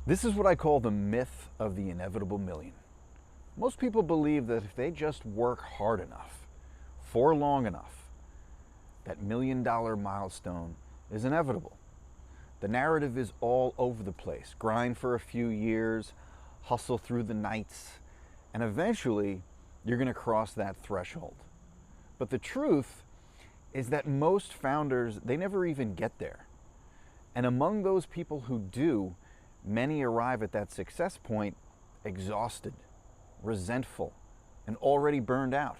This is what I call the myth of the inevitable million. Most people believe that if they just work hard enough, for long enough, that $1 million milestone is inevitable. The narrative is all over the place. Grind for a few years, hustle through the nights, and eventually you're going to cross that threshold. But the truth is that most founders, they never even get there. And among those people who do, many arrive at that success point exhausted, resentful, and already burned out.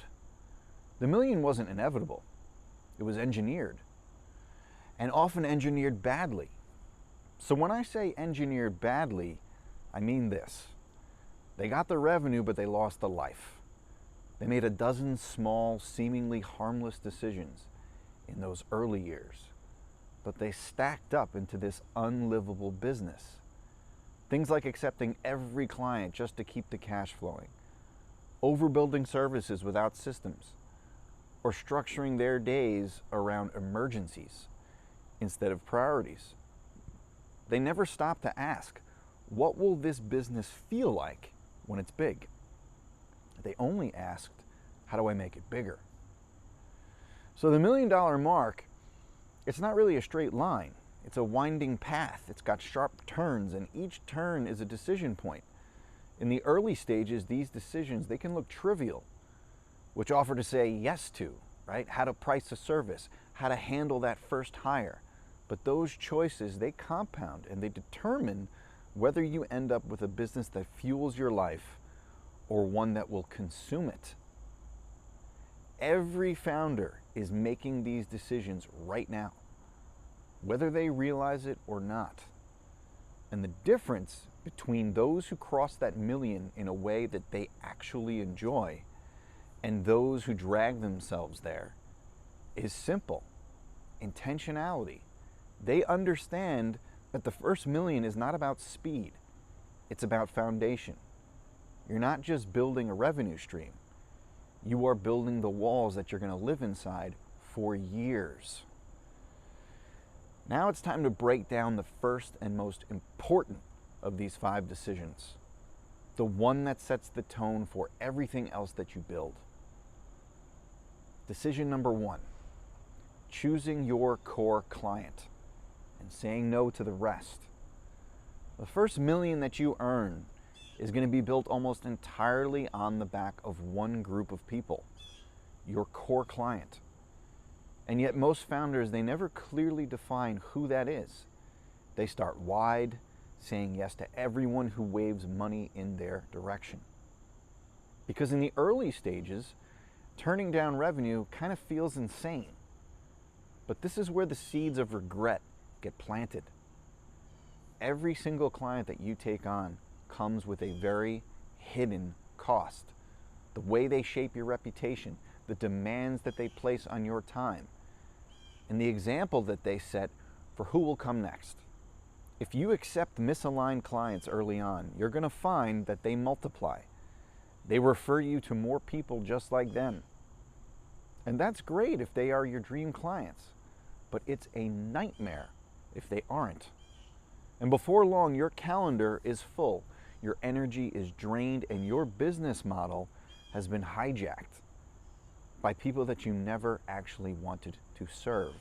The million wasn't inevitable. It was engineered, and often engineered badly. So when I say engineered badly, I mean this. They got the revenue, but they lost the life. They made a dozen small, seemingly harmless decisions in those early years, but they stacked up into this unlivable business. Things like accepting every client just to keep the cash flowing, overbuilding services without systems, or structuring their days around emergencies instead of priorities. They never stopped to ask, what will this business feel like when it's big? They only asked, how do I make it bigger? So the $1 million mark, it's not really a straight line. It's a winding path. It's got sharp turns, and each turn is a decision point. In the early stages, these decisions, they can look trivial. Which offer to say yes to, right? How to price a service, how to handle that first hire. But those choices, they compound and they determine whether you end up with a business that fuels your life or one that will consume it. Every founder is making these decisions right now, whether they realize it or not. And the difference between those who cross that million in a way that they actually enjoy and those who drag themselves there is simple. Intentionality. They understand that the first million is not about speed. It's about foundation. You're not just building a revenue stream. You are building the walls that you're going to live inside for years. Now it's time to break down the first and most important of these 5 decisions. The one that sets the tone for everything else that you build. Decision number 1, choosing your core client and saying no to the rest. The first million that you earn is going to be built almost entirely on the back of one group of people, your core client. And yet most founders, they never clearly define who that is. They start wide, saying yes to everyone who waves money in their direction. Because in the early stages, turning down revenue kind of feels insane. But this is where the seeds of regret get planted. Every single client that you take on comes with a very hidden cost. The way they shape your reputation, the demands that they place on your time, and the example that they set for who will come next. If you accept misaligned clients early on, you're going to find that they multiply. They refer you to more people just like them. And that's great if they are your dream clients, but it's a nightmare if they aren't. And before long, your calendar is full, your energy is drained, and your business model has been hijacked by people that you never actually wanted to serve.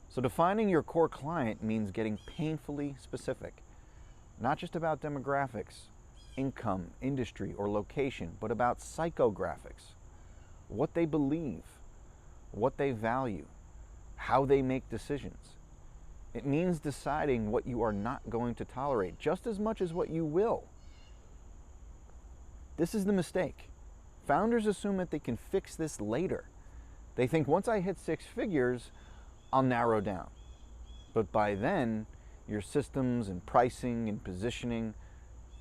So defining your core client means getting painfully specific, not just about demographics, income, industry, or location, but about psychographics, what they believe, what they value, how they make decisions. It means deciding what you are not going to tolerate just as much as what you will. This is the mistake. Founders assume that they can fix this later. They think once I hit 6 figures, I'll narrow down. But by then, your systems and pricing and positioning,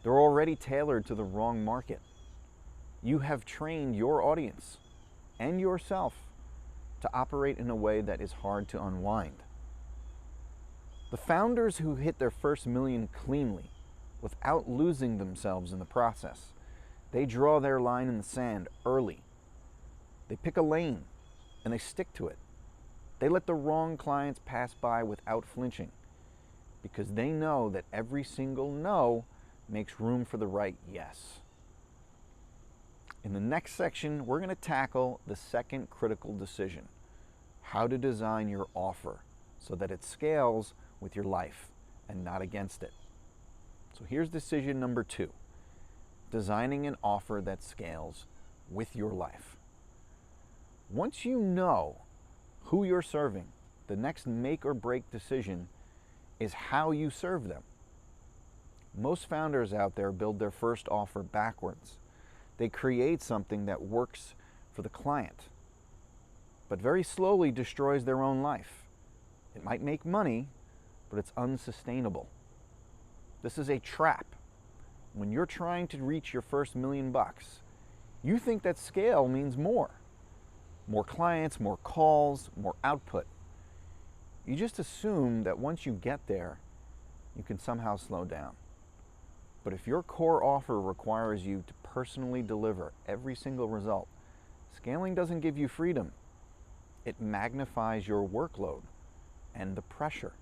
they're already tailored to the wrong market. You have trained your audience and yourself to operate in a way that is hard to unwind. The founders who hit their first million cleanly, without losing themselves in the process, they draw their line in the sand early. They pick a lane and they stick to it. They let the wrong clients pass by without flinching, because they know that every single no makes room for the right yes. In the next section, we're going to tackle the second critical decision: how to design your offer so that it scales with your life and not against it. So here's decision number 2: designing an offer that scales with your life. Once you know who you're serving, the next make or break decision is how you serve them. Most founders out there build their first offer backwards. They create something that works for the client, but very slowly destroys their own life. It might make money, but it's unsustainable. This is a trap. When you're trying to reach your first $1 million, you think that scale means more. More clients, more calls, more output. You just assume that once you get there, you can somehow slow down. But if your core offer requires you to personally deliver every single result, scaling doesn't give you freedom. It magnifies your workload and the pressure.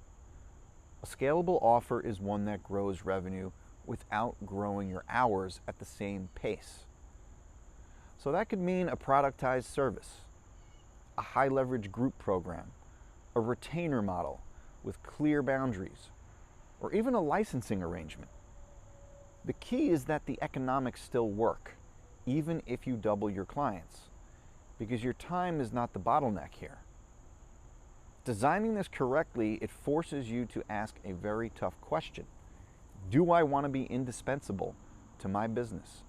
A scalable offer is one that grows revenue without growing your hours at the same pace. So that could mean a productized service, a high leverage group program, a retainer model with clear boundaries, or even a licensing arrangement. The key is that the economics still work, even if you double your clients, because your time is not the bottleneck here. Designing this correctly, it forces you to ask a very tough question. Do I want to be indispensable to my business?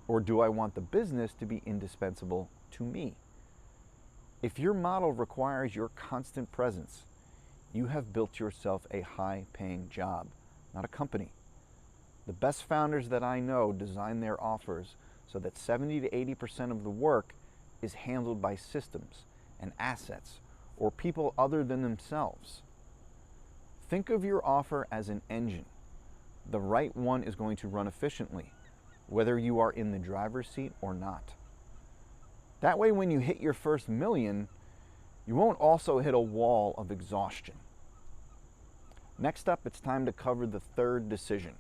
Or do I want the business to be indispensable to me? If your model requires your constant presence, you have built yourself a high-paying job, not a company. The best founders that I know design their offers so that 70 to 80% of the work is handled by systems and assets or people other than themselves. Think of your offer as an engine. The right one is going to run efficiently, whether you are in the driver's seat or not. That way, when you hit your first $1 million, you won't also hit a wall of exhaustion. Next up, it's time to cover the third decision: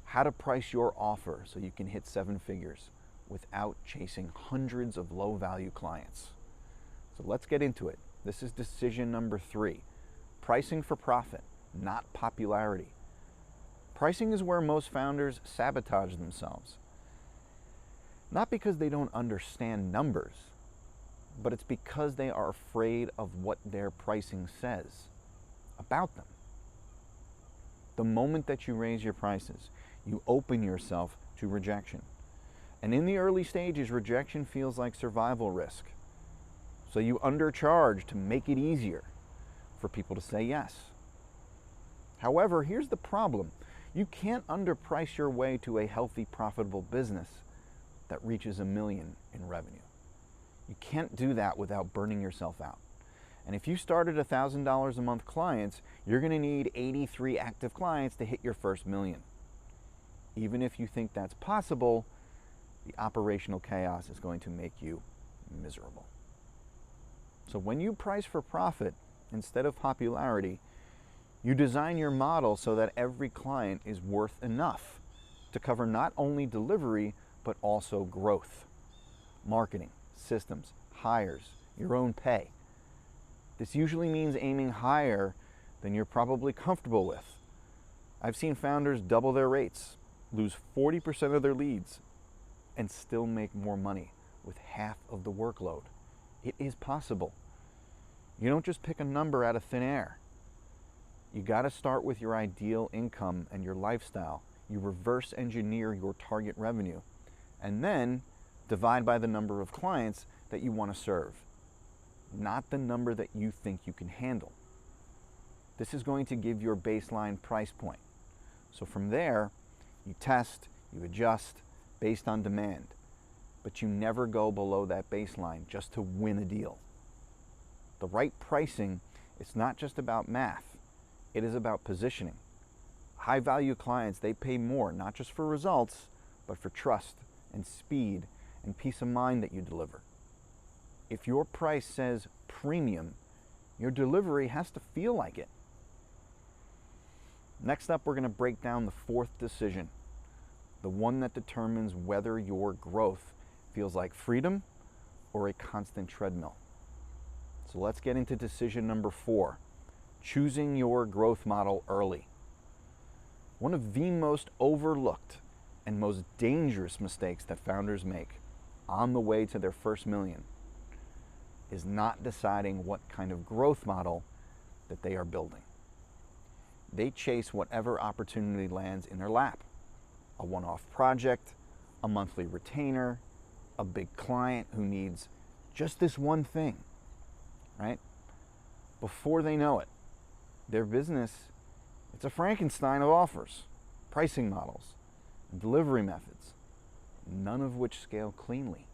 how to price your offer so you can hit 7 figures without chasing hundreds of low-value clients. So let's get into it. This is decision number 3: pricing for profit, not popularity. Pricing is where most founders sabotage themselves. Not because they don't understand numbers, but it's because they are afraid of what their pricing says about them. The moment that you raise your prices, you open yourself to rejection. And in the early stages, rejection feels like survival risk. So you undercharge to make it easier for people to say yes. However, here's the problem. You can't underprice your way to a healthy, profitable business that reaches $1 million in revenue. You can't do that without burning yourself out. And if you started $1,000 a month clients, you're going to need 83 active clients to hit your first $1 million. Even if you think that's possible, the operational chaos is going to make you miserable. So when you price for profit instead of popularity, you design your model so that every client is worth enough to cover not only delivery, but also growth, marketing, systems, hires, your own pay. This usually means aiming higher than you're probably comfortable with. I've seen founders double their rates, lose 40% of their leads, and still make more money with half of the workload. It is possible. You don't just pick a number out of thin air. You got to start with your ideal income and your lifestyle. You reverse engineer your target revenue, and then divide by the number of clients that you want to serve, not the number that you think you can handle. This is going to give your baseline price point. So from there, you test, you adjust based on demand, but you never go below that baseline just to win a deal. The right pricing is not just about math, it is about positioning. High-value clients, they pay more, not just for results, but for trust and speed and peace of mind that you deliver. If your price says premium, your delivery has to feel like it. Next up, we're going to break down the fourth decision, the one that determines whether your growth feels like freedom or a constant treadmill. So let's get into decision number 4, choosing your growth model early. One of the most overlooked and most dangerous mistakes that founders make on the way to their first million is not deciding what kind of growth model that they are building. They chase whatever opportunity lands in their lap. A one-off project, a monthly retainer, a big client who needs just this one thing, right? Before they know it, their business, it's a Frankenstein of offers, pricing models, and delivery methods, none of which scale cleanly.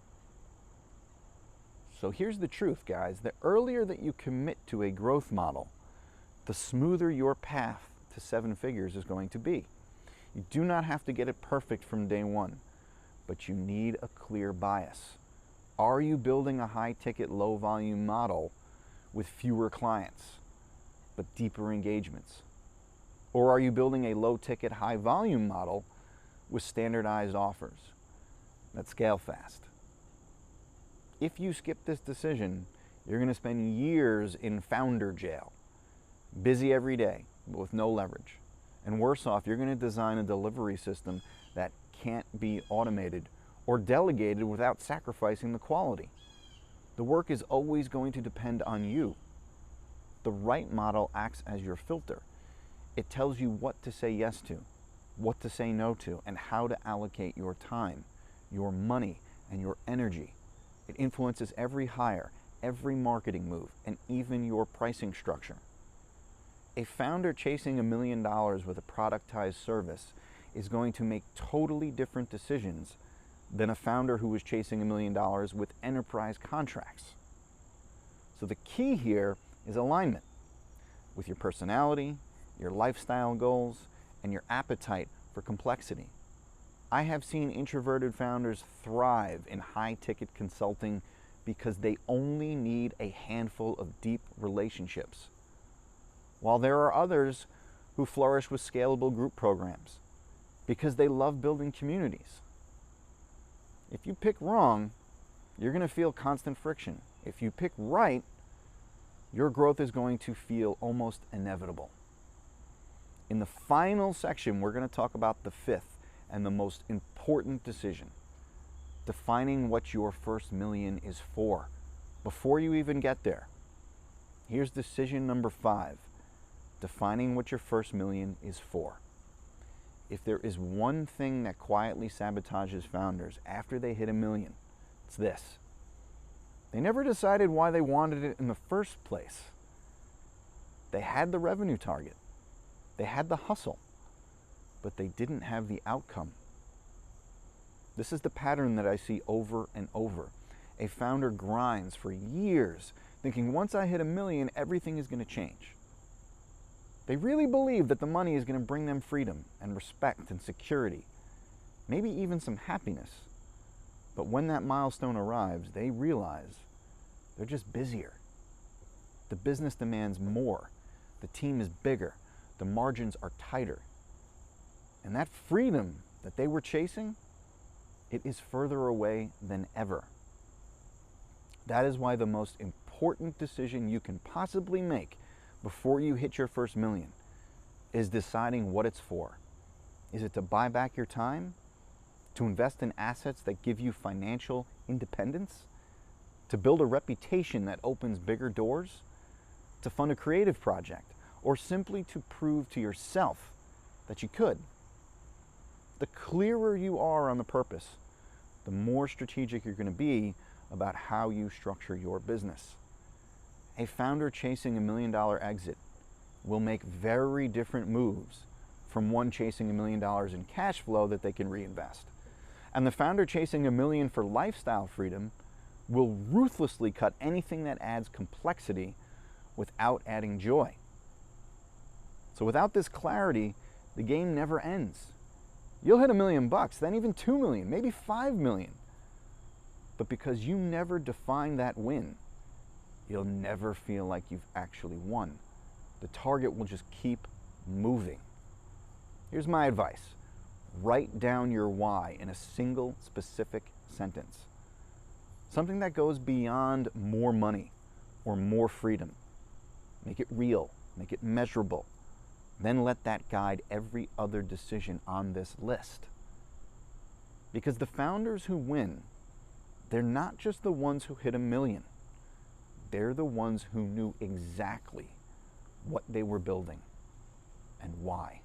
So here's the truth, guys. The earlier that you commit to a growth model, the smoother your path to 7 figures is going to be. You do not have to get it perfect from day one, but you need a clear bias. Are you building a high-ticket, low-volume model with fewer clients, but deeper engagements? Or are you building a low-ticket, high-volume model with standardized offers that scale fast? If you skip this decision, you're going to spend years in founder jail, busy every day, but with no leverage. And worse off, you're going to design a delivery system that can't be automated or delegated without sacrificing the quality. The work is always going to depend on you. The right model acts as your filter. It tells you what to say yes to, what to say no to, and how to allocate your time, your money, and your energy. It influences every hire, every marketing move, and even your pricing structure. A founder chasing $1 million with a productized service is going to make totally different decisions than a founder who is chasing $1 million with enterprise contracts. So the key here is alignment with your personality, your lifestyle goals, and your appetite for complexity. I have seen introverted founders thrive in high-ticket consulting because they only need a handful of deep relationships, while there are others who flourish with scalable group programs because they love building communities. If you pick wrong, you're going to feel constant friction. If you pick right, your growth is going to feel almost inevitable. In the final section, we're going to talk about the fifth and the most important decision, defining what your first million is for before you even get there. Here's decision number 5, defining what your first million is for. If there is one thing that quietly sabotages founders after they hit $1 million, it's this. They never decided why they wanted it in the first place. They had the revenue target. They had the hustle, but they didn't have the outcome. This is the pattern that I see over and over. A founder grinds for years, thinking once I hit $1 million, everything is going to change. They really believe that the money is going to bring them freedom and respect and security, maybe even some happiness. But when that milestone arrives, they realize they're just busier. The business demands more. The team is bigger. The margins are tighter. And that freedom that they were chasing, it is further away than ever. That is why the most important decision you can possibly make before you hit your first million is deciding what it's for. Is it to buy back your time? To invest in assets that give you financial independence? To build a reputation that opens bigger doors? To fund a creative project? Or simply to prove to yourself that you could? The clearer you are on the purpose, the more strategic you're going to be about how you structure your business. A founder chasing $1 million exit will make very different moves from one chasing $1 million in cash flow that they can reinvest. And the founder chasing $1 million for lifestyle freedom will ruthlessly cut anything that adds complexity without adding joy. So without this clarity, the game never ends. You'll hit $1 million, then even 2 million, maybe 5 million. But because you never define that win, you'll never feel like you've actually won. The target will just keep moving. Here's my advice. Write down your why in a single specific sentence. Something that goes beyond more money or more freedom. Make it real, make it measurable. Then let that guide every other decision on this list. Because the founders who win, they're not just the ones who hit $1 million. They're the ones who knew exactly what they were building and why.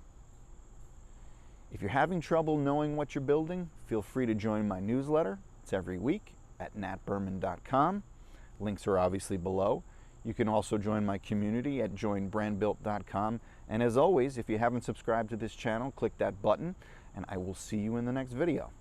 If you're having trouble knowing what you're building, feel free to join my newsletter. It's every week at natberman.com. Links are obviously below. You can also join my community at joinbrandbuilt.com. And as always, if you haven't subscribed to this channel, click that button, and I will see you in the next video.